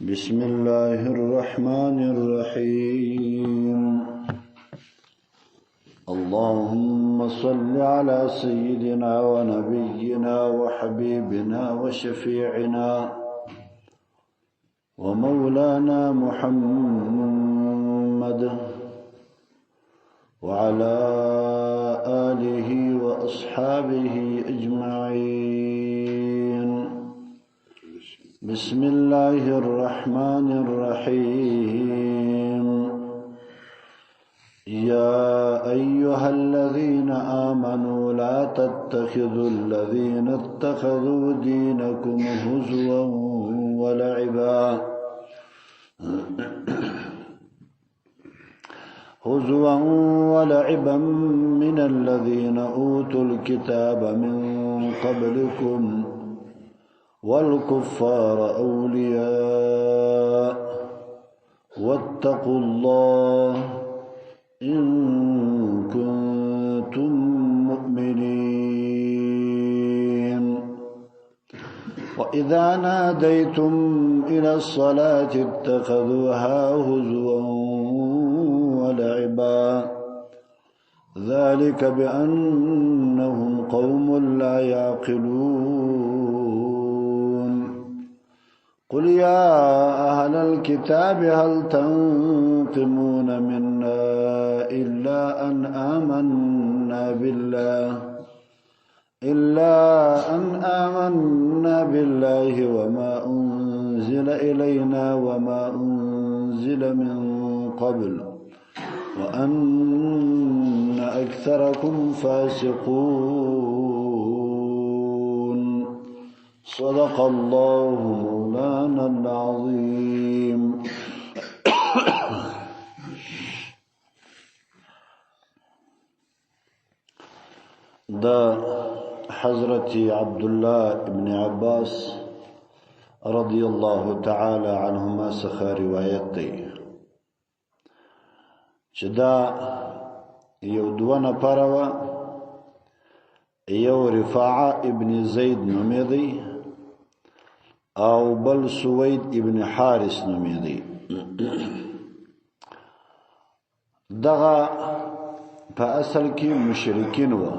بسم الله الرحمن الرحيم اللهم صل على سيدنا ونبينا وحبيبنا وشفيعنا ومولانا محمد وعلى آله وأصحابه أجمعين. بسم الله الرحمن الرحيم. يا أيها الذين آمنوا لا تتخذوا الذين اتخذوا دينكم هزوا ولعبا من الذين أوتوا الكتاب من قبلكم والكفار أولياء واتقوا الله إن كنتم مؤمنين. وإذا ناديتم إلى الصلاة اتخذوها هزوا ولعبا ذلك بأنهم قوم لا يعقلون. قل يا أهل الكتاب هل تنقمون منا إلا أن آمنا بالله وما أنزل إلينا وما أنزل من قبل وأن أكثركم فاسقون. صدق الله مولانا العظيم. دا حضرت عبدالله ابن عباس رضی اللہ تعالی عنہما څخه روایت دی چې دا یو دوه نفره وه، یو رفاعه ابن زید نومیدی او بل سوید ابن حارس نومیدی. دغه په اصل کې مشرکین وه،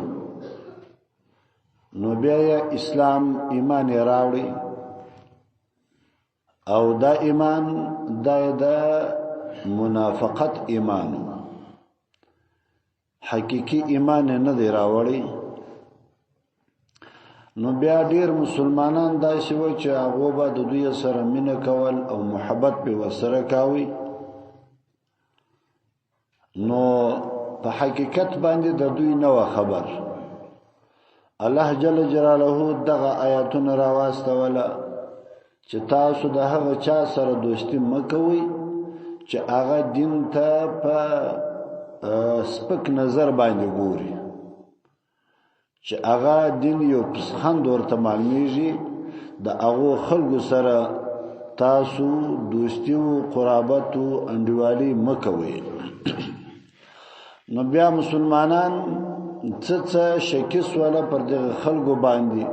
نو بیا اسلام ایمان راوړي او دا ایمان د منافقت ایمان حقیقی ایمان نه دی راوړي. نو بیا ډیر مسلمانان داسې و چې هغه به د دوی سره مینه کول او محبت به ورسره کاوي، نو په حقیقت باندې د دوی نه و خبر. الله جل جلاله دغه آیاتونه راواستوله چې تاسو د هغه چا سره دوستی مکوئ چې هغه دین ته په سپک نظر باندې ګوري، چې هغه دین یو پسخند ورته معلومیږي. د هغو خلکو سره تاسو دوستی و قرابت و انډیوالي مکوئ. نو بیا مسلمانان څه شکی سواله پر دغه خلکو باندې،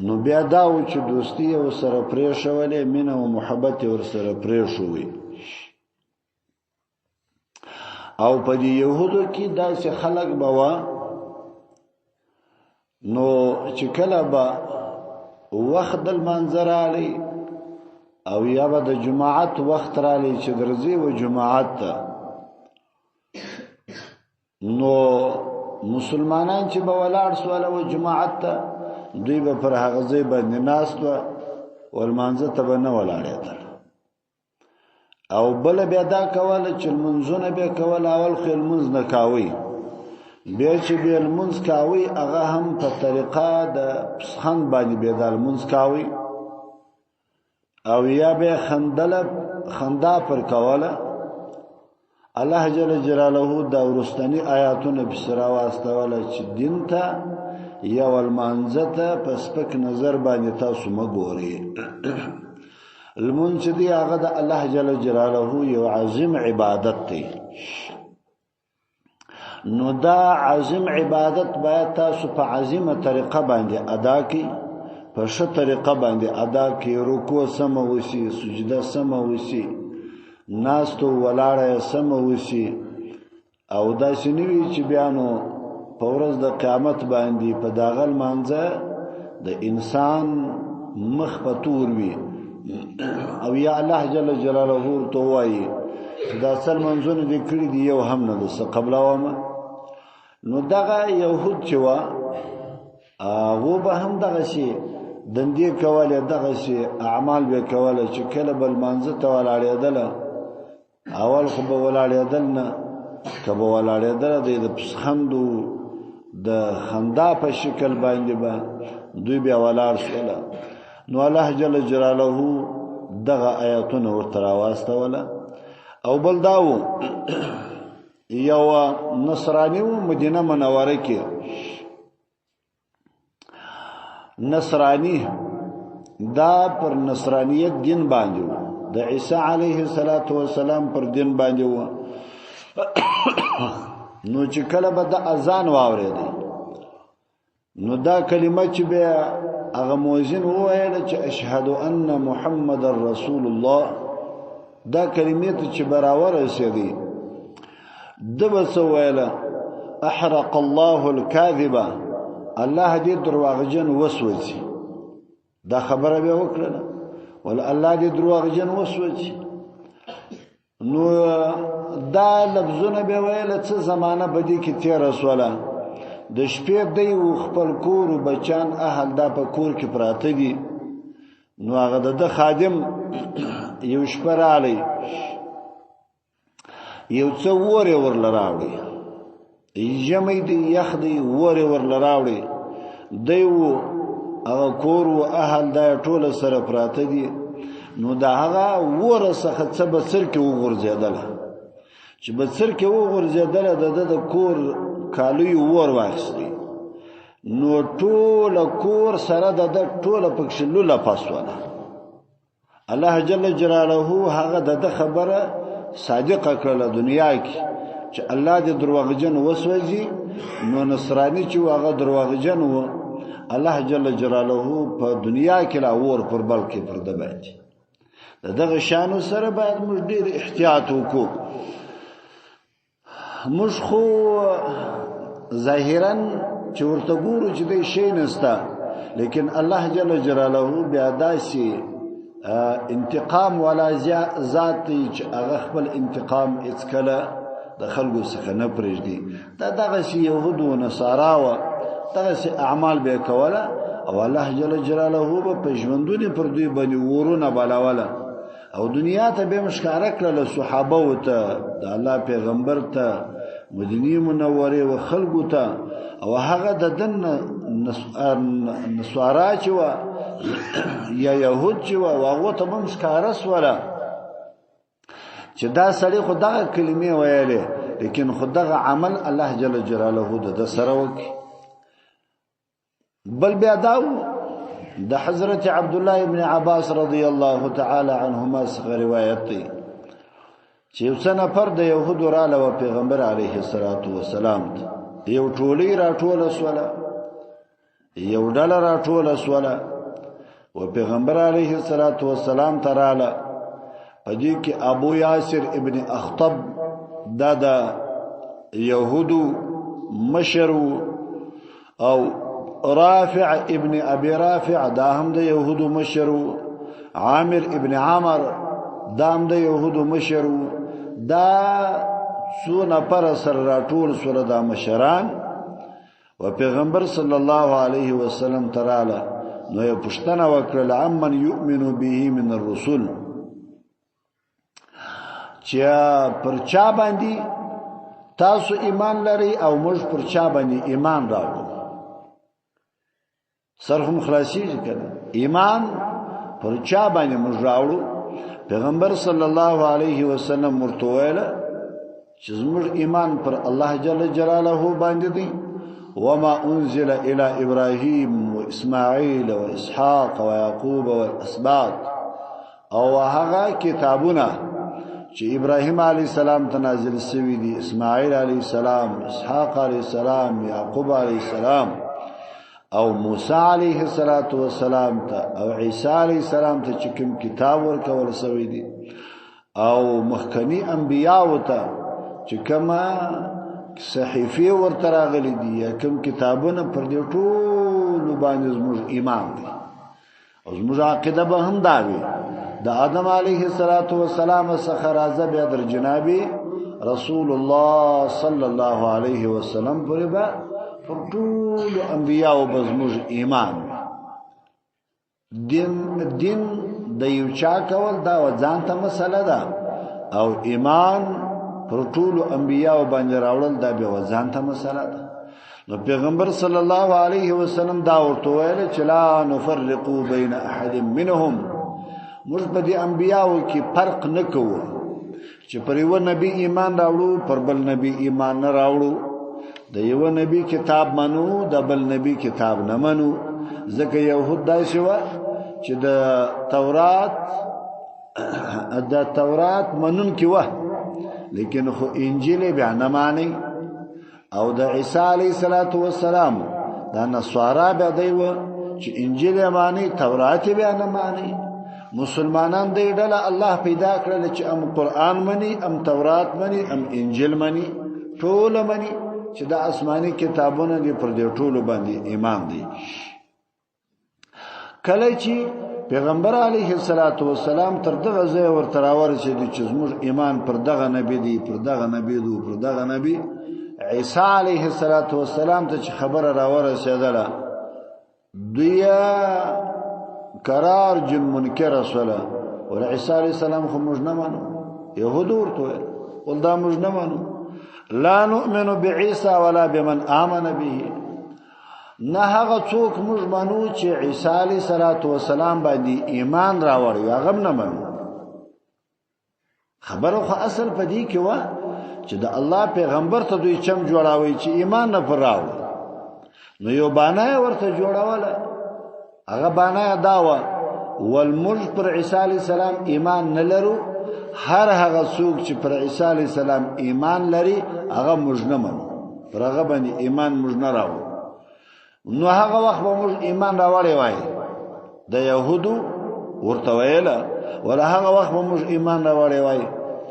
نو بیا دا و چې دوستی ور سره پرېښولې، مینه او محبت ور سره پرېښوي. او په دې یهودو کې داسې خلک به وه، نو چې کله به وخت د لمانځه راغلی او یا به د جماعت وخت راغلی چې درځي و جماعت ته، نو مسلمانان چې به ولاړ سواله و جماعت ته، دوی به پر هغه ځای باندې ناست وه او لمانځه ته به نه ولاړېدل. او بله بیا دا کوله چې لمونځونه به کول، اول خو لمونځ نه کاوی، بیا چې بیا لمونځ کاوی هغه هم په طریقه د پسخند باندې بیا دا لمونځ کاوی، او یا بیا خندا پر کوله. الله جل جلاله دا ورستنی آیاتونه پس راواستوله چې دین ته یا والمانځه ته په سپک نظر باندې تاسو مګورئ. لمونځ دی هغه د الله جل جلاله یو عظیم عبادت دی. نو دا عظیم عبادت باید تاسو په عظیمه طریقه باندې ادا کړئ، په ښه طریقه باندې ادا کړي، رکوع سمه وشي، سجده سمه وشي، ناستو ولاړه سمه وشي، او داسې نه وي چې بیا نو په ورځ د قیامت باندې په دغه لمانځه د انسان مخ په تور وي او یا الله جل جلاله ورته وایي دا اصل منځونه دې کړي دي یو هم نه ده قبلومه. نو دغه یهود چې وه هغه به هم دغه شي دندې کولې، دغه شي اعمال به کوله چې کله به لمانځه ته ولاړېدله اول خو به ولاړېدل نه، که به ولاړېدله د پسخندو د خندا په شکل باندې به دوی بیا ولاړ شوله. نو الله جل جلاله دغه آیاتونه ورته راواستوله. او بل دا و یو نصرانی و مدینه منوره کې، نصرانی دا پر نصرانیت دین باندې و، د عیسی علیه السلام پر دین باندې و. نو چې کله به د اذان واورېدی نو دا کلمه چې بیا هغه مؤذن وویله چې اشهد ان محمد رسول الله، دا کلمې ته چې براور رسېدی د به څه ویله احرق الله الكاذبه، الله دې درواغجن وسوځي. دا خبره به وکړه ول الله دې درواغجن وسوځي. نو دا لفظونه به ویله څه زمانه بدی کې تیر رسوله، د شپې دی خپل کور او بچان اهل دا په کور کې پراته دي. نو هغه د خادم یو شپه رالی یو څه وره ورل راوړي، ژمی دی یخ دی وره ورل راوړي، دیو هغه کور او اهل دا ټول سره پراته دي. نو دا هغه وره څخه څه بسر کې وغورځیدل، چې بسر کې وغورځیدل د کور کالوی ور واخستي. نو ټول کور سره د ټول پکښلو لا پاسواله. الله جل جلاله هغه د خبره صادقه کړه دنیا کې چې الله دې درواغجن وسوځي. نو نصرانی چې هغه درواغجن و الله جل جلاله په دنیا کې لا ور پر بل کې پر د باندې دغه شانو سره باید موږ ډیر احتیاط وکړو. موږ خو ظاهرا چې ورته ګورو چې دی شی نسته، لیکن الله جل جلاله بیا داسې انتقام ولا ذات چې هغه خپل انتقام هیڅکله د خلکو څخه نه پرېږدي. دا دغسې یهود و نصارا وه، دغسې اعمال به یې کوله او الله جل جلاله به په ژوندونې پر دوی باندې ورونه بلوله او دنیا ته به یې ښکاره کړله صحابهو ته، د الله پیغمبر ته، مدینې منورې و خلکو ته. او هغه د دن نصارا چې وه یا یهود چې وه هغو ته به هم ښکاره سوله چې دا سړی خو دغه کلمې ویلې، لیکن خو دغه عمل الله جل جلاله د سره وکړي. بل بیا دا د حضرت عبدالله ابن عباس رضی الله تعالی عنهما څخه روایت دی چې یو څه نفر د یهودو راله و پیغمبر علیه السلام ته، یو ټولۍ راټوله سوله، یو ډله راټوله سوله و پیغمبر علیه السلام ته راله. په دې کې ابو یاسر ابن اخطب دا د یهودو مشر او رافع ابن ابي رافع دا هم د یهودو مشر، عامر ابن عمر دا هم د یهودو مشر. دا څو نفر سره راټول سره دا مشران و پیغمبر صلی الله علیه وسلم تراله. نو یې پوښتنه وکړه عمن یؤمن به من الرسل، چې پر چا باندې تاسو ایمان لري او موږ پر چا باندې ایمان راوړو. سرهم خلاصیږي کنه، ایمان پر چا باندې موږ راوړو. پیغمبر صلی الله علیه وسلم ورته ویل چې زموږ ایمان پر الله جل جلاله باندې دی. وما انزل الى ابراهيم واسماعيل واسحاق ويعقوب والاسباط، او هغه کتابونه چې ابراهيم عليه السلام ته نازل شوي دي، اسماعیل عليه السلام، اسحاق عليه السلام، یعقوب عليه السلام، او موسی علیه السلام ته او عیسی علیه السلام ته چې کوم کتاب ورکول شوی دی او مخکنی انبیاء ته چې کما صحیفه ورته راغلي دي یا کوم کتابونه پر دې ټول باندې زموږ ایمان دی او زموږ عقیده به هم دا وي د آدم علیه السلام څخه راځه بیا در جنابي رسول الله صلی الله علیه وسلم پورې به پر ټول انبیاء او زموږ ایمان دین د یو چا کول دا ځان ته مسله ده او ایمان پر ټول انبیاء باندې راوړل دا به ځان ته مسله ده نو پیغمبر صلی الله علیه وسلم دا ورته ویل چې لا نفرقو بین احد منهم موږ په دې انبیاء کې فرق نه کوو چې پر یو نبی ایمان راوړو پر بل نبی ایمان نه راوړو د یو نبی کتاب منو د بل نبی کتاب نه منو ځکه یهود دا شو چې د تورات منون کې و لیکن خو انجیل بیا نه مانی او د عیسی علیه السلام دا نصارا بیا دی و چې انجیل مانی تورات بیا نه مانی مسلمانان دی ډله الله پیدا کړل چې ام قرآن منی ام تورات منی ام انجیل منی ټول منی چې د آسماني کتابونه دی پر دې ټول باندې ایمان دی کله چې پیغمبر علیه السلام تر دغه ځای ورته راورسېد چې زموږ ایمان پر دغه نبی دی پر دغه نبی دی پر دغه نبی عیسی علیه السلام ته چې خبره راورسېدله دوی قرار جن منکر رسوله ول عیسی علیه السلام خو موږ نه مانو يهود ورته ول دا موږ نه مانو لا نؤمن بعیسی ولا بمن آمن به نه هغه څوک موږ مانو چې عیسی علیه السلام باندې ایمان راوړي هغه نه مانو خبره خو اصل پدې کې و چې د الله پیغمبر ته دوی چم جوړاوي چې ایمان نه پراو نو یو باندې ورته جوړاواله هغه باندې داوا والملک پر عیسی علیه السلام ایمان نه لرو هر هغه څوک چې پر عیسی علیه السلام ایمان لري هغه موږ نه منو پر هغه باندې ایمان موږ نه راو نو هغه وخت به موږ ایمان راوړی وای د يهودو ورته ویل ولا هغه وخت به موږ ایمان راوړی وای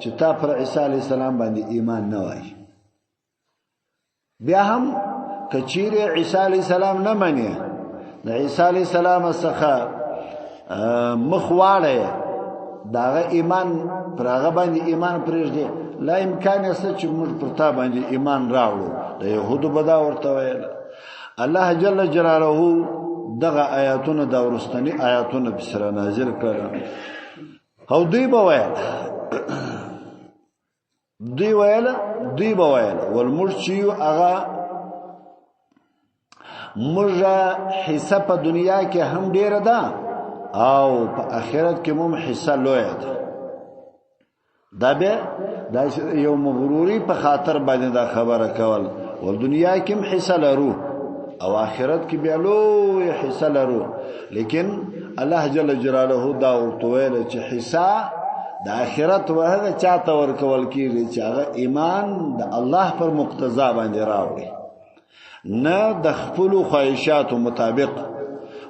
چې تا پر عیسی علیه السلام باندې ایمان نه وای بیا هم کچیره عیسی علیه السلام نه منی د عیسی علیه السلام څخه مخواړی داغه ایمان پر هغه باندې ایمان پرېږدي لا امکان نشته چې موږ پر تا باندې ایمان راوړو د يهودو بدا ورته ویل الله جل جلاله دغه آیاتونه د ورستنی آیاتونه بسره نازل کړل او دوی بوایل والمرچیو هغه مرجا حصہ په دنیا کې هم ډیر ده او په آخرت کې هم حصہ لوی ده دا یو مغروري په خاطر باندې دا خبره کول ول دنیا کې هم حصہ لرو او آخرت کې بیا لوی حصہ لرو لیکن الله جل جلاله دا ورته ویل چې حصہ د آخرت وهغه چاته ورکول کیږي چې هغه ایمان د الله پر مقتضا باندې راوړي نه د خپل خواهشاتو مطابق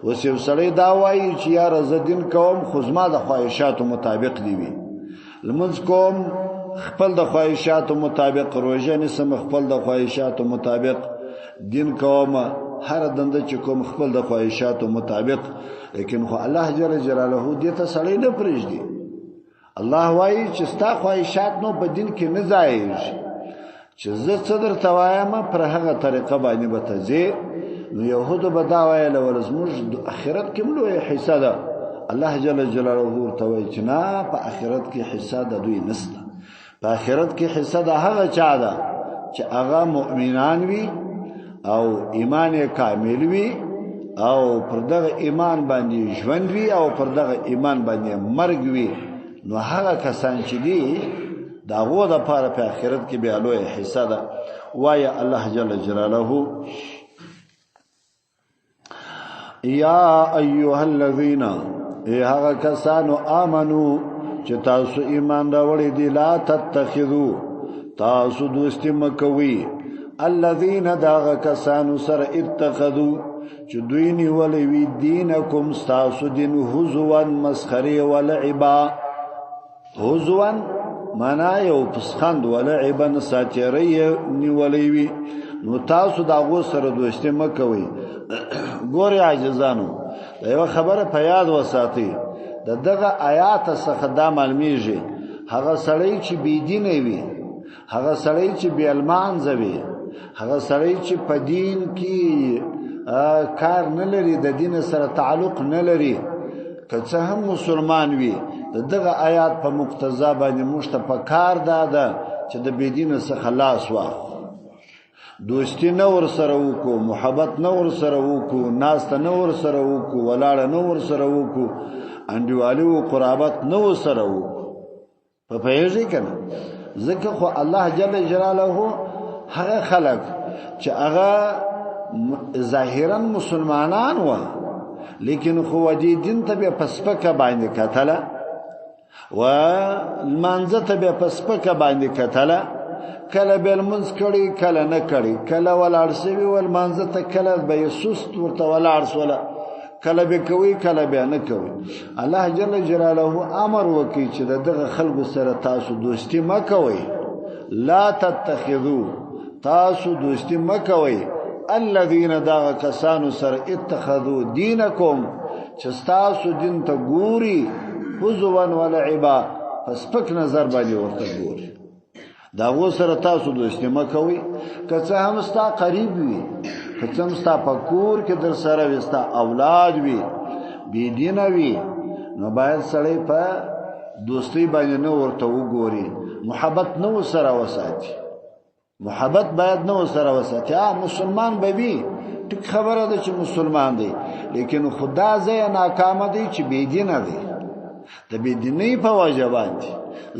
وسیو سړی دا وایي چې یا رزدین کوم خزما د خواهشاتو مطابق دی وی لمنځ کوم خپل د خواهشاتو مطابق روزه نسم خپل د خواهشاتو مطابق دین کوم هر دنده چې کوم خپل د خواهشاتو مطابق لیکن خو الله جل جلاله دې ته سړی نه پرېږدي الله وایي چې ستا خواهشات نو په دین کې نه ځایږي چې زه صدر توایم پر هغه طریقه باندې به تزي نو يهودو به دا ویل ولزموږ د اخرت کې ملوه حصہ ده الله جل جلاله ورته وایي چې نه په اخرت کې حصہ ده دوی نسته په اخرت کې حصہ ده هغه چا ده چې هغه مؤمنان وي او ایمان کامل وي او پر دغه ایمان باندې ژوند وي او پر دغه ایمان باندې مرګ وي نو هغه کسان چې دي دا غو د پاره په آخرت کې به لوی حصہ ده وای الله جل جلاله یا ایها الذین هغه کسانو امنو چې تاسو ایمان راوړی دي لا تتخذو تاسو دوستی مکوي الذين داغ کسانو سره اتخذو چې دوی نیولې وی دینکم ستاسو دین هزوا مسخره ولعبا هزوا معنا یو پسخند ولعبا ساتیری نیولې وی نو تاسو دا غو سره دوسته مکوي ګوري عاجزانو دا یو خبره په یاد وساتئ دغه آیات څخه دا معلومیږي هغه سړی چې بيدینه وي هغه سړی چې بیلمان زوي هغه سړی چې په دین کې کار نه لري د دین سره تعلق نه لري که څه هم مسلمان وي دغه آیات په مقتضا باندې مشته په کار ده چې د بيدینه څخه خلاص واخ دوستی نه ور سره وکړو محبت نه ور سره وکړو ناس ته نه ور سره وکړو ولاړ نه ور سره وکړو انډیوالي او قرابت نه ور سره وکړو په پیژې کنه ځکه خو الله جل جلاله هغه خلق چې هغه ظاهرا مسلمانان و لیکن خو دې دین ته په پسپکه باندې کتله و المنځ ته په پسپکه باندې کتله کله بل منځ کړي کله نه کړي کله ولار سوي ول منځ ته کله به سست ورته ولار سوله کله به کوي کله به نه کوي الله جل جلاله امر وکي چې دغه خلکو سره تاسو دوستی مکوئ لا تتخذوا تاسو دوستی مکوئ الذين دا کسانو سره اتخذوا دینکم چې تاسو دین ته ګوري حزوا ولعبا پس پک نظر باندې ورته ګوري دا و سره تاسو دوستی مکوئ که څه هم ستا قریب وي که څه هم ستا پکور کې در سره وستا اولاد وي بی دین وي نو باید سړی په دوستی باندې نه ورته وګوري محبت نو سره وساتي محبت باید نو سره وساتي مسلمان به وي ټیک خبره ده چې مسلمان دی لیکن خدا زې ناکام دی چې بی دین دی د بی دیني په وجه باندې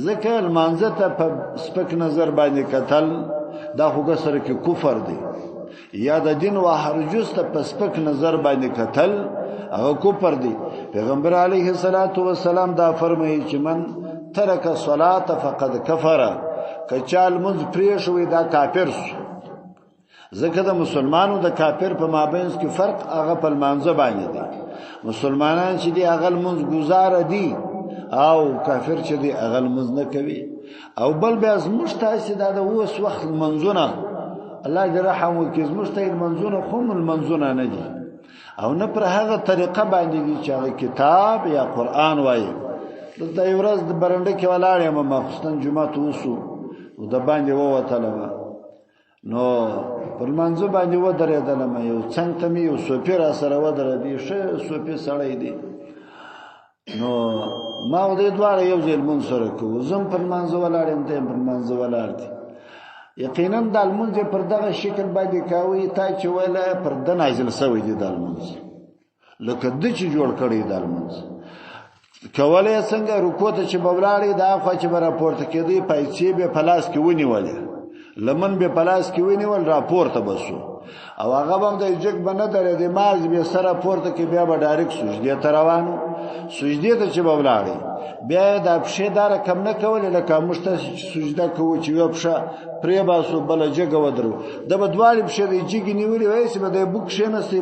ځکه المانزه ته په سپک نظر باندې قتل دا خو سره کې کفر دی یا د دین او هرجوس ته په سپک نظر باندې قتل هغه کفر دی پیغمبر علیه الصلاۃ والسلام دا فرمایي چې من ترک الصلاه فقد کفر کچال منځ پرې شوی دا کافر ځکه د مسلمانو د کافر په مابین کې فرق هغه په منځ باندې دی مسلمانان چې دی هغه منځ گزار دي او کافر چې دی هغه منځ نه کوي او بل به از مشتاسی دا د اوس وخت منځونه الله دې رحم وکړي مشتاید منځونه خو منځونه نه دي او نه پر هغه طریقه باندې دي چې کتاب یا قران وایي د یو ورځ د برنده کې ولاړ یم مخصوصا جمعه توسو او د باندې ووتلم نو پر منځو باندې و درېدلم یو څنګه ته یو سوپیر سره و درېدی شه سوپیر سړی دی نو ما دې دواره یو ځل مون سره کو زم پر منځو ولاړم ته پر منځو ولاړ دي یقینا د المنځ پر دغه شکل باندې کاوي تا چې ولا پر د نازل سوی دي د المنځ لکه د چې جوړ کړی د المنځ کولای څنګه رکوع ته چې بولاړي دا خو چې بر راپورته کېدی پایڅې به پلاس کې ونیولې لمن به پلاس کې ونیول راپورته بسو او هغه هم د جګ بنه درې د ماز به سره پورته کې بیا به ډایرکټ سجدي ته روانو سجدي ته چې بولاړي بیا د پښې دار کم نه کول لکه مشته سجده کوي چې یو پښه پرې باسو بل جګ ودرو د بدوالي پښې د جګ نیولې وایي چې د بوک شې نسي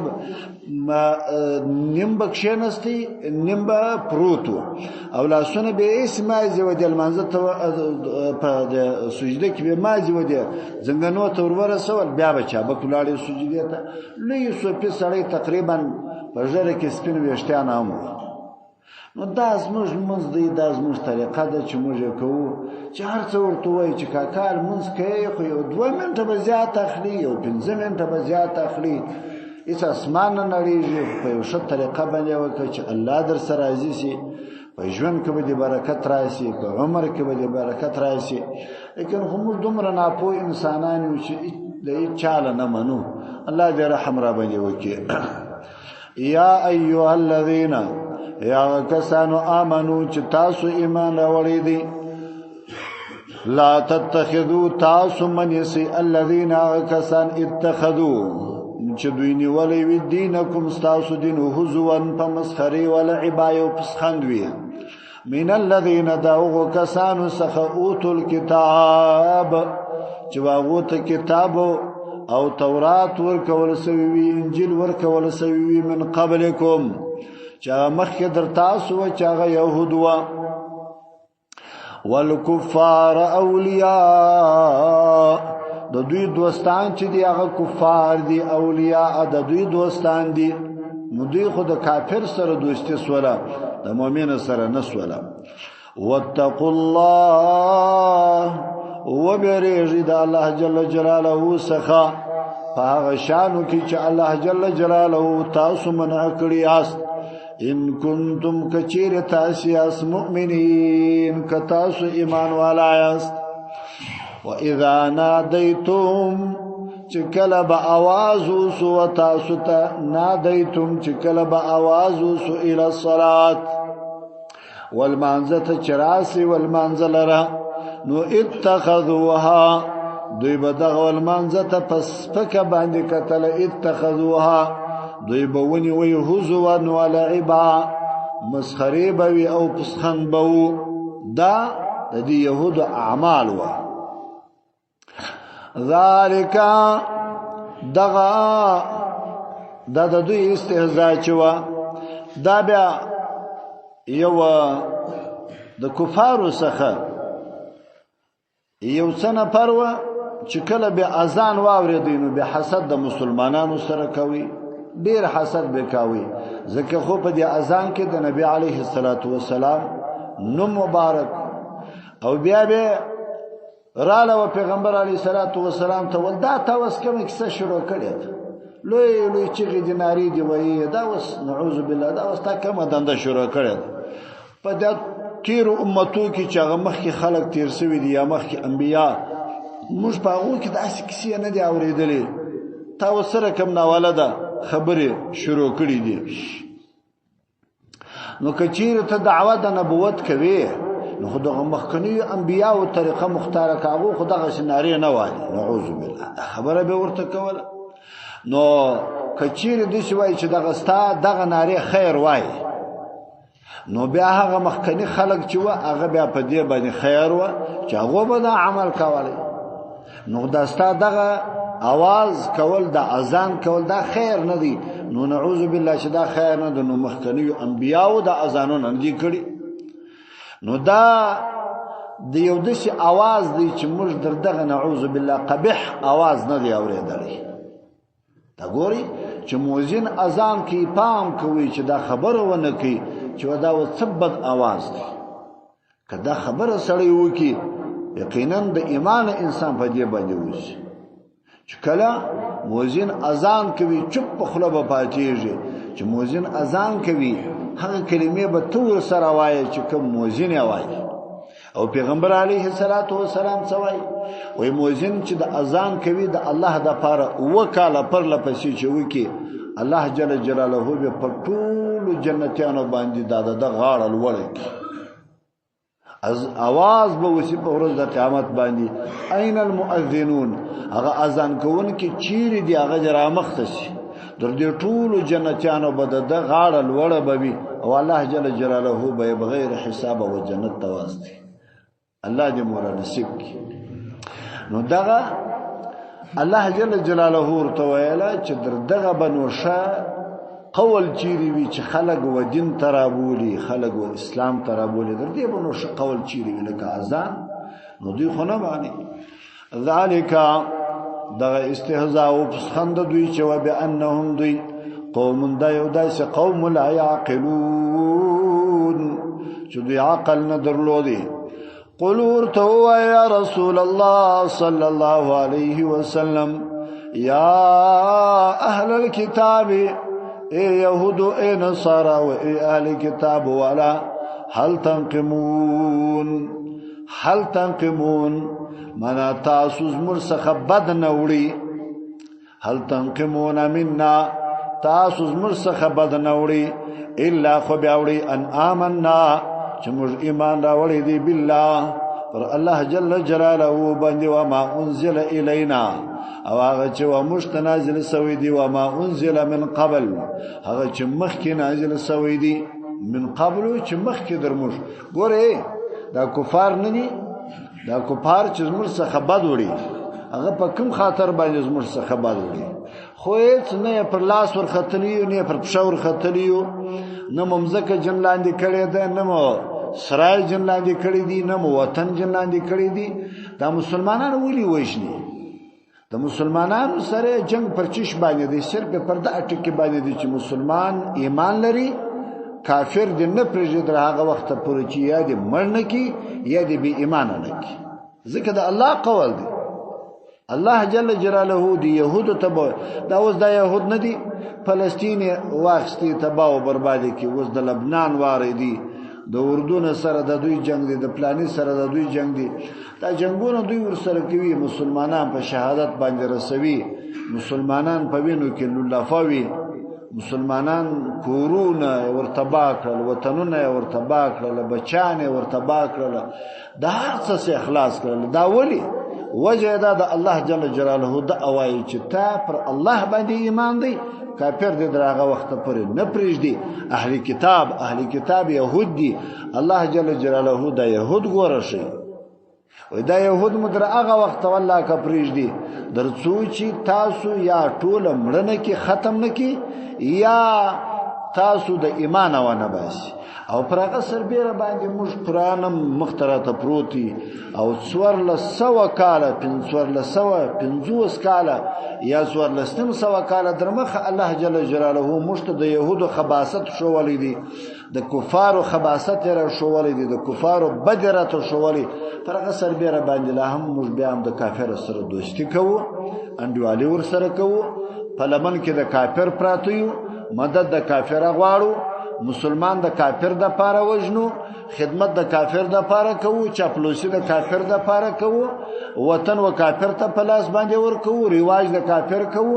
نیم بکشې نسي نیم پروتو او لاسونه به اسمه زو د المنځ ته په سجده کې به ماځي ودی زنګنو ته ورور سوال بیا بچا بکلاړي سجده ته لوی سوپی سړی تقریبا په ژره کې سپین ویشتان هم نو دا زموږ منځ دی دا زموږ طریقه ده چې موږ کوو چې هر څه ورته وایي چې کاکال منځ کوي خو یو 2 منټه به زیات اخلي یو 15 منټه به زیات اخلي اس اسمان نه نړیږي په یو ښه طریقه باندې وکړي چې الله در سره راضي شي په ژوند کې به برکت راشي په عمر کې به برکت راشي لیکن هم دومره ناپوه انسانان یو چې د چاله نه منو الله دې رحم را باندې وکړي یا ایها الذین یا کسانو آمنو چې تاسو ایمان راوړی دي لا تتخذوا تاسو منسی الذین کسان اتخذوا چې دوی نیولې وی دینکم تاسو دین هزوان په مسخري ولا عبایو پسخندوی من الذين دعوا كسانو سخ اوتل کتاب چې واغو ته کتاب او تورات ورکول سوی وی انجیل ورکول سوی وی من قبلکم چا مخک در تاسو و چا يهود وا والکفار اولیاء د دوی دوستان چې دی هغه کفار دي اولیاء د دوی دوستان دي نو دوی خو د کافر سره دوستی سوله د مؤمن سره نسوله واتقوا الله وبرجي د الله جل جلاله سخا هغه شانو کې چې الله جل جلاله تاسو منع کړی است ان کنتم کچیر تاسو اس مؤمنین کتاسو ایمان والا است واذا نادیتم چکل با آوازو سو تاسو ته نادیتم چکل با آوازو سو الى الصلاه والمانزه چراسی والمانزلرا نو اتخذوها دوی بدغ والمانزه پس پک باندې کتل اتخذوها دوی بونی وی هزوا ولعبا مسخری بوی او پسخن بو دا د یهود اعمال و ذالک دغه د دوی استهزاء چوا دا بیا یو د کفارو څخه یو سنه پروا چې کله به اذان واوریدینو به حسد د مسلمانانو سره کوي ډیر حسد وکاوي ځکه خو په دې اذان کې د نبی عليه الصلاة والسلام نو مبارک او بیا به رااله او پیغمبر علیه الصلاة والسلام ته ولدا تاسو کوم کیسه شروع کړې لوی لوی چې دیناری دی وایي دا وس نعوذ بالله دا وس تا کومه دنده شروع کړې په دې تیر امتو کې چې هغه مخکې خلک تیر شوی دي یا مخکې انبیا موږ په هغه کې داسې کیسې نه دی اورېدلې تاسو سره کوم ناواله ده خبره شروع کړې دي نو کچیر ته دعوت د نبوت کوي نو خدغه مخکنی انبیا او طریقه مختاره کاغو خدغه شناری نه وایي نعوذ بالله خبره به ورته کوله نو کچیر دې شوی چې دغه ستا دغه ناری خیر وایي نو بیا هغه مخکنی خلق چې و هغه بیا په دې باندې خیر و چې هغه به عمل کوي نو دا ستا دغه आवाज کول د اذان کول دا خیر نه دی نو نعوذ بالله چې دا خیر نه د نو مخکنی انبیاو د اذانونو نه دي کړی نو دا د یو دشي आवाज دی چې موږ دغه نعوذ بالله قبح आवाज نه دی اوریدلی دا ګوري چې مؤذن اذان کې پام کوي چې دا خبره ونه کوي چې دا وثبت आवाज دی کدا خبره سړی وکي یقینا د ایمان انسان په دې باندې وځي چې کله مؤذن اذان کوي چپ په خله به پاتېږي چې مؤذن اذان کوي هغه کلمې به تور سره وایي چې کوم مؤذن یې وایي او پیغمبر علیه الصلاة والسلام څوای وای مؤذن چې د اذان کوي د الله د پاره وکاله پر لپسې چې وکي الله جل جلاله به په ټول جنتیانو باندې د غاړه لوړي از आवाज به وسی په ورځ د قیامت باندې اين المؤذنون هغه اذان کوونکي چیرې دی هغه جرامخته شي در دې ټول جنتیانو به د غاړه لوړه بوي او الله جل جلاله به بغیر حساب او جنت تواسي الله دې مور نصیب کی نو دغه الله جل جلاله ورته ویلا چې دغه بنوشه قول چیری وی چې خلق و دین ترابولی خلق و اسلام ترابولی در دې بنوشه قول چیری وی لکه اذان نو دوی خو نه باندې ذالک دغه استهزاء او پسخند دوی چې و بانهم دوی قوم دایو داس قوم لا يعقلون چې دوی عقل نه درلودي قلور تو یا رسول الله صلی الله علیه وسلم یا اهل الكتاب اے یهود اے نصارا و اے اهل کتاب والا هل تنقمون منا تاسو مرسخ بد نوړي هل تنقمون منا تاسو مرسخ بد نوړي الا خو بیاوړي ان آمنا چې موږ ایمان راوړی دی بالله پر الله جل جلاله باندې و ما انزل الینا او هغه چې و مستنازل سوی دی و ما انزل من قبل هغه چې مخکې نازل سوی دی من قبل چې مخکې درموش ګوره دا کفار نه دي دا کفار چې موږ څخه بد وړي هغه په کوم خاطر باندې زموږ څخه بد وړي خو هیڅ نه پر لاس ورختلی نه پر پښه ورختلی نه ممزکه جن لاندې کړي ده نه سرای جن لاندې کړي دي نه وطن جن لاندې کړي دي دا مسلمانانو ولي وښني د مسلمانانو سره جنگ پر چش باندې دي صرف پر د اټکی باندې دي چې مسلمان ایمان لري کافر دې نه پرېږدي تر هغه وخت پورې چې یا دې مړ نه کی یا دې بې ایمان نه کی ځکه د الله قول دی الله جل جلاله دی يهود تبع دا اوس د يهود نه دي فلسطین واخستي تباہ او بربادي کی اوس د لبنان واره دي د اردن سره د دوی جنگ دي د پلاني سره د دوی جنگ دي دا جنگونه دوی ور سره کوي مسلمانان په شهادت باندې رسوي مسلمانان په وینو کې لولافوي مسلمانان کورونه ورتبا کړل وطنونه ورتبا کړل بچانه ورتبا کړل د هر څه اخلاص کړل دا ولی وجه دا د الله جل جلاله د اوای چې تا پر الله باندې ایمان دی کافر دې دراغه وخت پر نه پریږدي اهلی کتاب يهود دي الله جل جلاله د يهود ګورشي و دا يهود مدر هغه وخت والله کا پریږدي درڅو چې تاسو یا ټول مړنه کې ختم نکي یا تاسو د ایمان و نه باسي او پرغه سربېره باندې موږ قران مخترته پروتي او څور له 100 کاله 550 کاله یا څور له 100 کاله درمخه الله جل جلاله موږ ته د يهودو خباثت شوولې دي د کفارو خباثت را شوولې دي د کفارو بدرت شوولې پرغه سربېره باندې لا هم موږ بیا هم د کافر سره دوستی کوو انډوالي ور سره کوو په لمن کې د کافر پراتیو مدد د کافر غواړو مسلمان د کافر د پاره وجنو خدمت د کافر د پاره کوو چاپلوسی د کافر د پاره کوو وطن و کافر ته پلاس باندې ور کوو ریواج د کافر کوو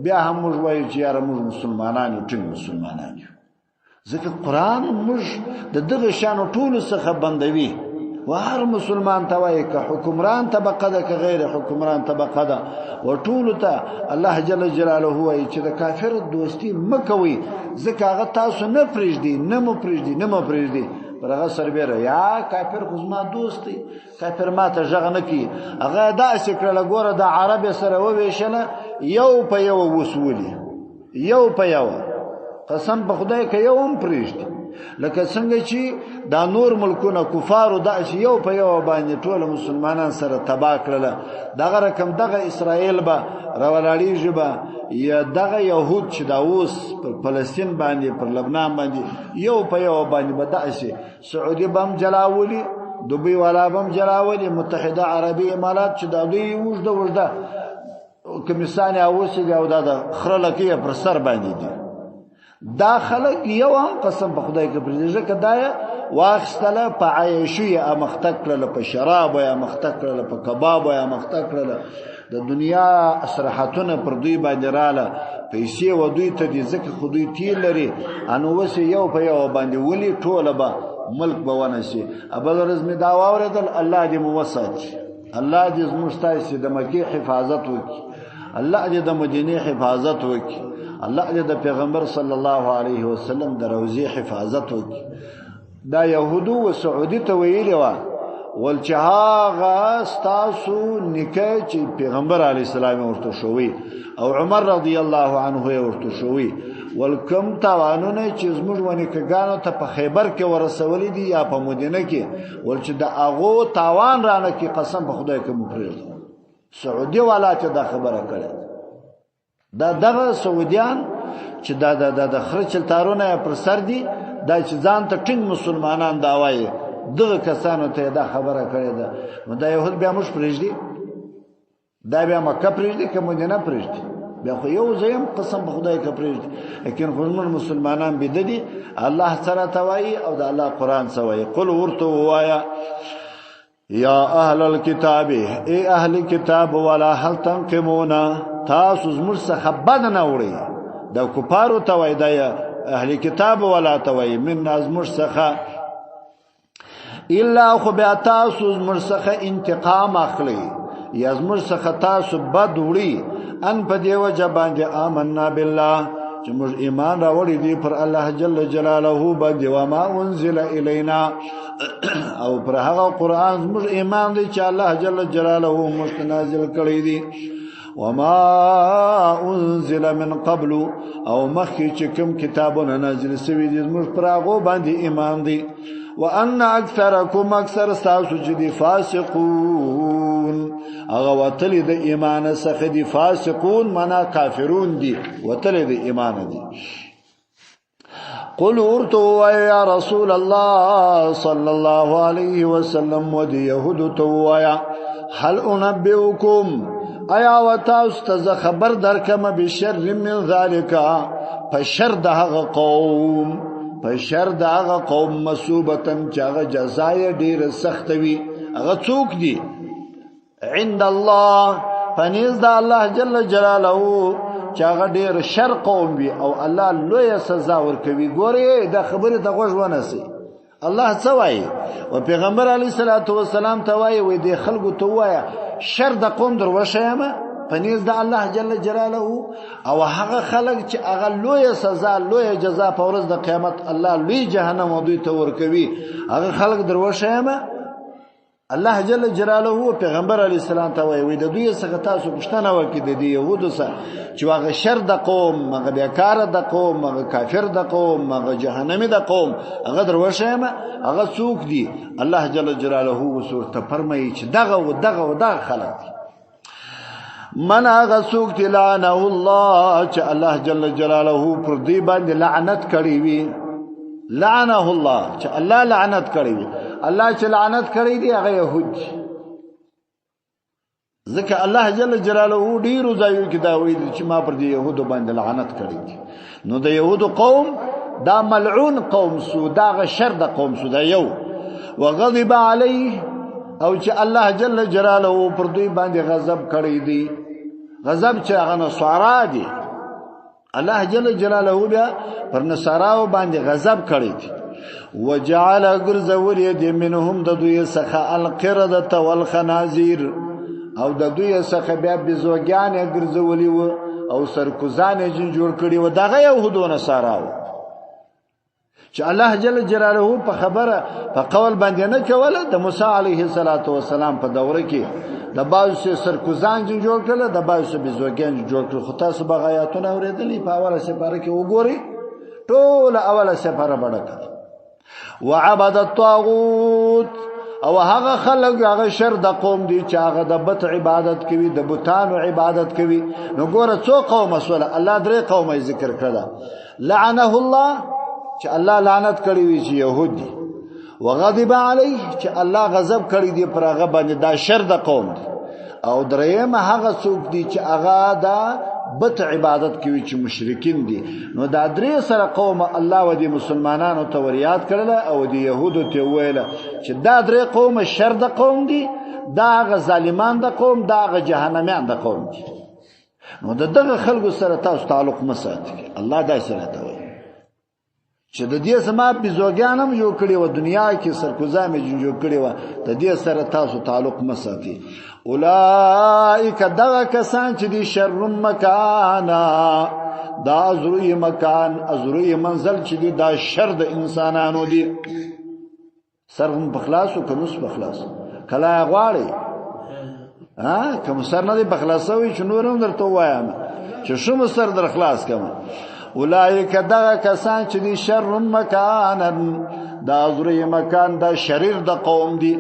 بیا هم موږ وایو چې یاره موږ مسلمانان یو ټول مسلمانان یو ځکه قران موږ د دغه شانو ټول څخه بندوي و هر مسلمان توای که حکمران طبقه ده که غیر حکمران طبقه ده و ټول ته الله جل جلاله وایي چې د کافر دوستی مکوي ځکه هغه تاسو نه پریږدي نه مو پریږدي برغه سربېره یا کافر خو زما دوست دی کافر ماته ژغ نه کی هغه داسې کړله ګوره د عرب سره وویشله یو په یو وسولي یو په یو قسم په خدای که یو هم پریږدي لکه څنګه چې دا نور ملکونه کفارو داعش یو په یو باندې ټول مسلمانان سره تبا کړل دغه رقم دغه اسرائیل به راولاړي جبا یا دغه يهود چې دا اوس پر فلسطین باندې پر لبنان باندې یو په یو باندې به داعش سعودي بم جلاولي دوبي والا بم جلاولي متحده عربي امارات چې دا دوی وژده کمیسان اوسې او دا خرلکه پر سر باندې دي دا خلق یو هم قسم په خدای کې پرېږه کدایا واخستله په عیشو یا مختکړه په شراب یا مختکړه په کباب یا مختکړه د دنیا اسرحتونه پر دوی باندې رااله پیسې و دوی ته دي ځکه خو دوی تیر لري انو وسې یو په یو باندې ولي ټوله به ملک به ونشي ابل رزم دا واوردل الله دې موسات الله دې زموږ تاسو د مکه حفاظت وکړي الله دې د مدینه حفاظت وکړي الله دې د پیغمبر صلی الله علیه وسلم د روزي حفاظت وکړي دا يهودو او سعودي ته ویلي و ولچهاغه استاسو نکای چې پیغمبر علی السلام ورته شوی او عمر رضی الله عنه ورته شوی ولکم توانونه چې زموږ ونی کګانو ته په خیبر کې ورسولې دي یا په مدینه کې ولچ د اغو تاوان رانه کې قسم په خدای کې مفرد سعودي والا ته دا خبره کړه دا دغه سعودیان چې د خرچل تارونه پر سر دي دا چې ځان ته ټینګ مسلمانان دا وایي دغه کسانو ته دا خبره کړې ده نو دا يهود بیا موږ پرېږدي دا بیا مکه پرېږدي که مدینه پرېږدي بیا خو یو زیم قسم په خدای کې پرېږدي لیکن خو مسلمانان بددي الله سره توایي او د الله قران سوایي قل ورته وایا یا اهل الكتاب ای اهل کتاب ولا هل تنقمون تاسو زموږ څخه بد نه وړي د کفارو توای د اهل کتاب ولا توای من زموږ څخه الا خو بیا تاسو زموږ څخه انتقام اخلي یا زموږ څخه تاسو بد وړي ان په دیو جبان دي آمنا بالله چې موږ ایمان راوړی دی پر الله جل جلاله باندې و ما انزل الینا او پر هغه قران موږ ایمان دی چې الله جل جلاله موږ نازل کړی دی وما انزل من قبل او مخکې چې کوم کتابونه نازل شوي دي موږ پر هغه باندې ایمان دی وان اکثرکم اکثر تاسو چې دي فاسقون هغه وتل د ایمان څخه دي فاسقون معنا کافرون دي وتل د ایمان دي قل ورتو يا رسول الله صلى الله عليه وسلم ودي يهود تويا هل انبئكم ایا وتاست ز خبر درکم بشر من ذلك فشر دغه قوم فشر دغه قوم مسوبتن چاغه جزای ډیر سخت وی هغه څوک دي عند الله فنيز د الله جل جلاله چاغه ډیر شر قوم وی او الله لوی سزا ورکوي ګوره د خبره د غوږ ونسي الله څه وایي او پیغمبر علی صلوات و سلام ته وایي وې د خلکو ته وایي شر د قوم دروښیمه پنيز د الله جل جلاله او هغه خلک چې هغه لوی سزا لوی جزا په ورځ د قیامت الله لوی جهنم ودی ته ورکوي هغه خلک دروښیمه الله جل جلاله پیغمبر علی السلام ته وایي د دوی څخه تاسو پښتنه وکړي د يهودو سره چې هغه شر د قوم هغه بیکار د قوم هغه کافر د قوم هغه جهنمی د قوم هغه دروښیمه هغه څوک دي الله جل جلاله وسورته فرمایي چې دغه خلک من هغه څوک چې لعنه الله چې الله جل جلاله پر دې باندې لعنت کړی وي لعنه الله چې الله لعنت کړی وي الله چې لعنت کړی دی هغه يهود ځکه الله جل جلاله ډیر ځایو کې دا ویل چې ما پر دې يهودو باندې لعنت کړی دی نو د يهودو قوم دا ملعون قوم سو دا شر د قوم سو دا یو وغضب علیه او چې الله جل جلاله پر دوی باندې غضب کړی دی غضب چې هغه نصارا دي الله جل جلاله بیا پر نصاراو باندې غضب کړی دی وجعل غرزول يد منهم د دوی څخه القرده والخنازير او د دوی څخه بیا بزوګان غرزولي و او سرکوزان جن جوړ کړي و دغه يهودو نصاراو چې الله جل جلاله په خبره په قول باندې نه کوله د موسی عليه السلام په دوره کې د باوسه سرکوزان جن جوړ کړل د باوسه بزوګان جوړ کړل خو تاسو بغایاتونه اوریدلې په اوله سفاره کې وګوري ټول اوله سفاره بڑکه وعبد الطاغوت او هغه خلک هغه شر د قوم دي چې هغه د بت عبادت کوي د بوتانو عبادت کوي نو ګوره څو قوم مسول الله درې قومه ذکر کړه لعنه الله چې الله لعنت کړی وي چې يهودي وغضب عليه چې الله غضب کړی دی پر هغه باندې دا شر د قوم دی او درېمه هغه څوک دي چې هغه دا بت عبادت کوي چې مشرکین دي نو دا درې سره قوم الله ودي مسلمانانو ته وريات کړل او دي يهودو ته ویل چې دا درې قوم شر د قوم دي دا غ ظالمان د قوم دا غ جهنميان د قوم دي نو دغه خلکو سره تاسو تعلق مساتئ الله دا سره ته وایي چې د دې سما بزوګانم جوړ کړي و دنیا کې سرکوزامه جوړ کړي و د دې سره تاسو تعلق مساتئ اولائک دغه کسان چې دي شر مکانا دا ازروی مکان ازروی منزل چې دي دا شر د انسانانو دي سرهم بخلاصو کنوس بخلاصو کلا غواړي کوم سر نه دی بخلاصوي چې نورم درته وایم چې شوم سر در خلاص کما اولائک دغه کسان چې دي شر مکانا دا ازروی مکان دا شریر د قوم دي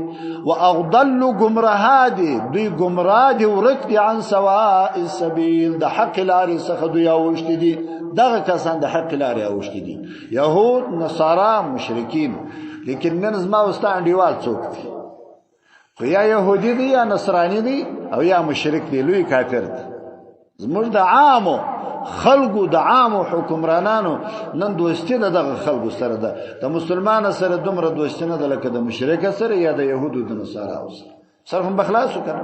واغضل گمراه دي دوی گمراه دي ورک دي عن سواء السبيل د حق لارې څخه دوی اوشت دي دغه کسان د حق لارې اوشت دي يهود نصارا مشرکین لیکن نن زما واستان دیوال څوک دي خو یا يهودي دي یا نصراني دي او یا مشرک دي لوی کافر دي زموږ د عامو خلقو د عام حکمرانانو نن دوستی دغه خلقو سره ده د مسلمان سره دومره دوستی نه ده لکه د مشرک سره یا د يهودو د نصارا سره هم بخلاصو کنه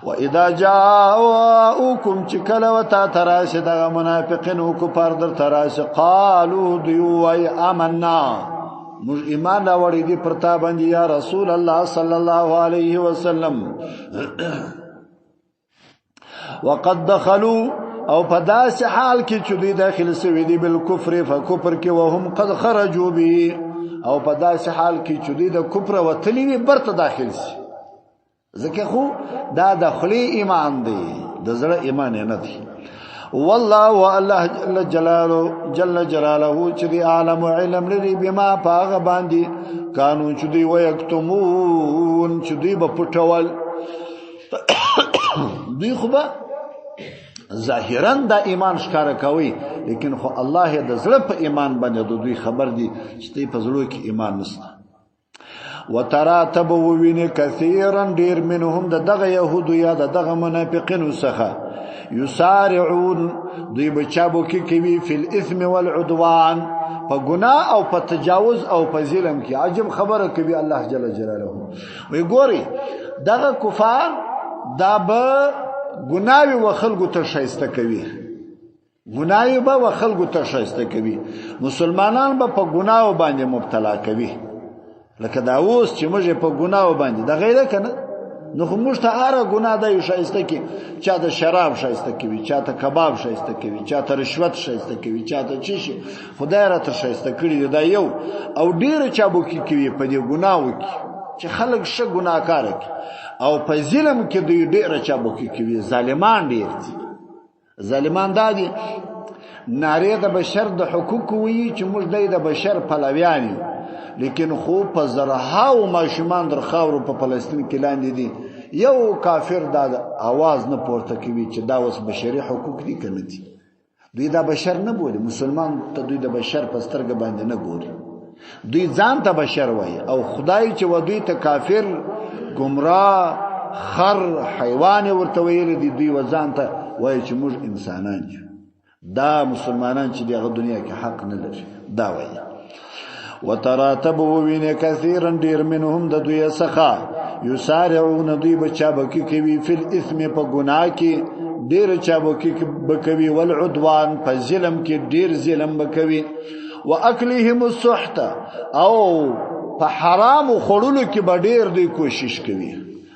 واذا جاءوكم چکل وتا تراش د منافقین او کفار در تراش قالوا دیو ای آمنا مج ایمان راوړی دی پرتا باندې یا رسول الله صلی الله علیه وسلم وقد دخلوا او په داسې حال کې چې دوی داخل سوي دي بل کفر فکفر کې وهم قد خرجوا به او په داسې حال کې چې دوی د کفر وتلی وي برته داخل شي ځکه خو دا داخلي ایمان دی د زړه ایمان نه دی والله والله جل جلاله چې دی عالم علم لري بما پاغه باندې قانون چې دی ويكتمون چې دی په پټول دوی خو به ظاهرا دا ایمان ښکارا کوي لیکن خو الله د زړه په ایمان باندې دوی خبر دي چې په زړه کې ایمان نشته وترى تبوين كثيرا دير منهم دغه يهود یا دغه منافقين څخه يسارعون دوی بچابو کې کوي فی الاثم والعدوان په ګناه او په تجاوز او په ظلم کې عجب خبره کوي الله جل جلاله وی ګوري دغه کفار دا به ګناوي و خلکو ته شایسته کوي ګناوي به و خلکو ته شایسته کوي مسلمانان به په ګناو باندې مبتلا کوي لکه دا اوس چې موږ په ګناو باندې د غیره کنه نو موږ ته اره ګناه دی شایسته کی چا د شراب شایسته کوي چا ته کباب شایسته کوي چا ته رشوت شایسته کوي چا ته چی خدای را ته شایسته کړی دا یو او ډیر چا بو کی کوي په دې ګناو کې چې خلک ش ګناکار کی او په ظلم کې دوی ډیر چا بو کی کوي ظالمان ډیر دي ظالمان دادي ناری د بشر د حقوق وی چې موږ د بشر پلویان یو لیکن خو په زرهاو ماشومان در خاورو په فلسطین کې لاندې دي یو کافر دا आवाज نه پورته کوي چې دا اوس بشري حقوق دي کنه دي دوی دا بشر نه بولي مسلمان ته دوی د بشر په سترګه باندې نه ګوري دوی ځان ته بشر وایي او خدای چې ودوی ته کافر گمراه خر حیوان ورته ویل دي دوی وځان ته وایي چې موږ انسانان یو دا مسلمانان چې دغه دنیا کې حق نه لري دا وایي وتراتبوا كثيرا دير منهم د دوی څخه يسارعون دوی بچابکی کوي فی الاثم په ګناه کې ډیر چابکی بکوي والعدوان په ظلم کې ډیر ظلم بکوي واكلهم السحت او په حرام خورلو کې به ډیر دوی کوشش کوي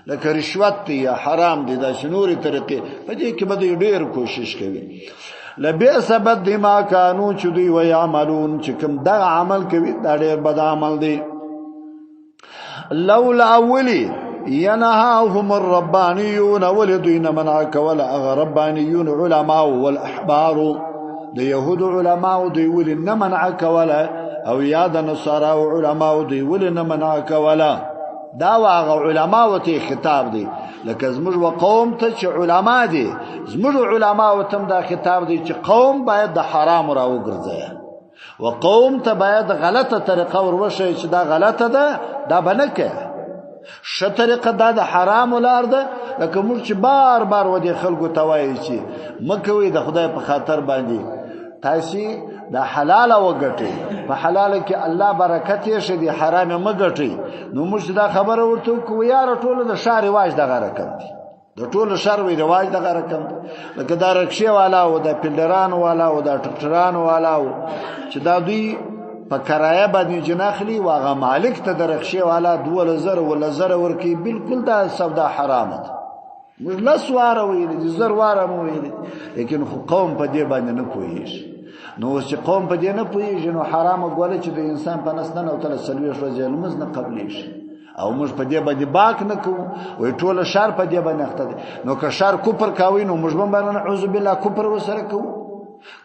لکه رشوت یا حرام دي د شنوري طریقې په دې کې به ډیر کوشش کوي لبئس بد ما كانوا چدوی و يعملون چې کوم دا عمل کوي دا ډېر بد عمل دی لولا اولی ينهاهم الربانيون ولدين منعك ولا ربانيون علماء والاحبار د يهود علماء دی ولن منعك ولا او یاد نصارى علماء دی ولن منعك ولا دا واغ علماء ته خطاب دی لکه زموږ قوم ته چې علما دي زموږ علما ته دا خطاب دی چې قوم باید د حرام را وګرځي او قوم ته باید غلطه طریقه وروشي چې دا غلطه ده دا بنکه ش طریقه دا د حرام ولار ده لکه موږ چې بار بار ودی خلکو ته وایي چې مکوې د خدای په خاطر باندې تاسو دا حلال وګټي په حلال کې الله برکت یې شه دي حرام مګټي نو موږ دا خبره ورته کو یار ټول د شار رواج دغه رقم دي د ټول شر وی رواج دغه رقم دي لکه دا رکشه والا او د پلډران والا او د ټکټران والا چې دا دوی په کرایه باندې جناخلی واغه مالک ته د رکشه والا 2000 ولا زر ورکی بالکل دا سودا حرام ده موږ لسواره ویل دي زر واره مو ویل لیکن خو قوم په دې باندې نه کویږي نو چې قوم په دې نه پوهیږي نو حرام غواړي چې د انسان په نسنن او تل سلوي شو ځلمز نه قبلې شي او موږ په دې باندې باک نه کوو وای ټول شر په دې باندې اخته نو که شر کوپر کاوي نو موږ باندې نعوذ بالله کوپر وسره کوو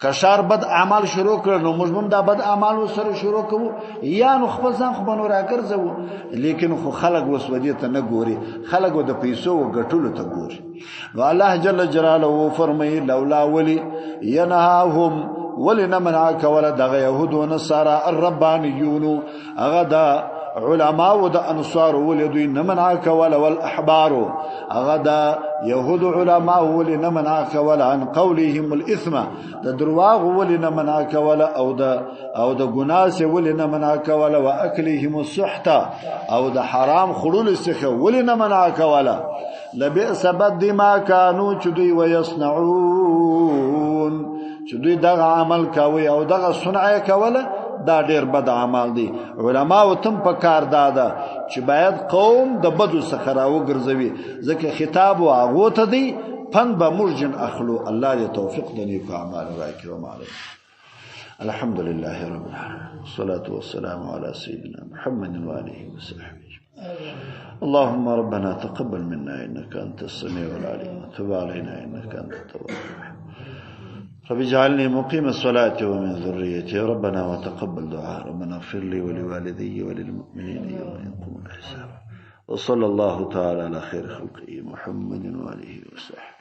که شر بد اعمال شروع کړو نو موږ دا بد اعمال وسره شروع کوو یا نو خپل ځان خو بنور راګرځو لیکن خو خلق وسودی ته نه ګوري خلق د پیسو او ګټلو ته ګوري نو الله جل جلاله فرمایي لولا ولی ينهاهم ولنا منعك ولا دغ يهود ونصارى الربانيون اغدا علماء ود انصار ولدوا منعك ولا والاحبار اغدا يهود علماء ولنا منعك ولا عن قولهم الاثم درواغ ولنا منعك ولا او د گناس ولنا منعك ولا واكلهم السحت او د حرام خلول السخ ولنا منعك ولا لبئس بد ما كانوا چدي ويصنعون چې دوی دغه عمل کوي او دغه صنع کوله دا ډیر بد عمل دی علما او تم په کار داده چې باید قوم د بدو څخه راو ګرځوي ځکه خطاب او هغه ته دی پن به مرجن اخلو الله دې توفیق د نیکو اعمال راکړي او مالک الحمد لله رب العالمين والصلاة والسلام على سيدنا محمد وآله وصحبه اللهم ربنا تقبل منا إنك أنت السميع العليم وتب علينا إنك أنت التواب الرحيم رب اجعلني مقيم الصلاة ومن ذريتي ربنا وتقبل دعاء ربنا اغفر لي ولوالدي وللمؤمنين يوم يقوم الحساب وصلى الله تعالى على خير خلقه محمد وآله وصحبه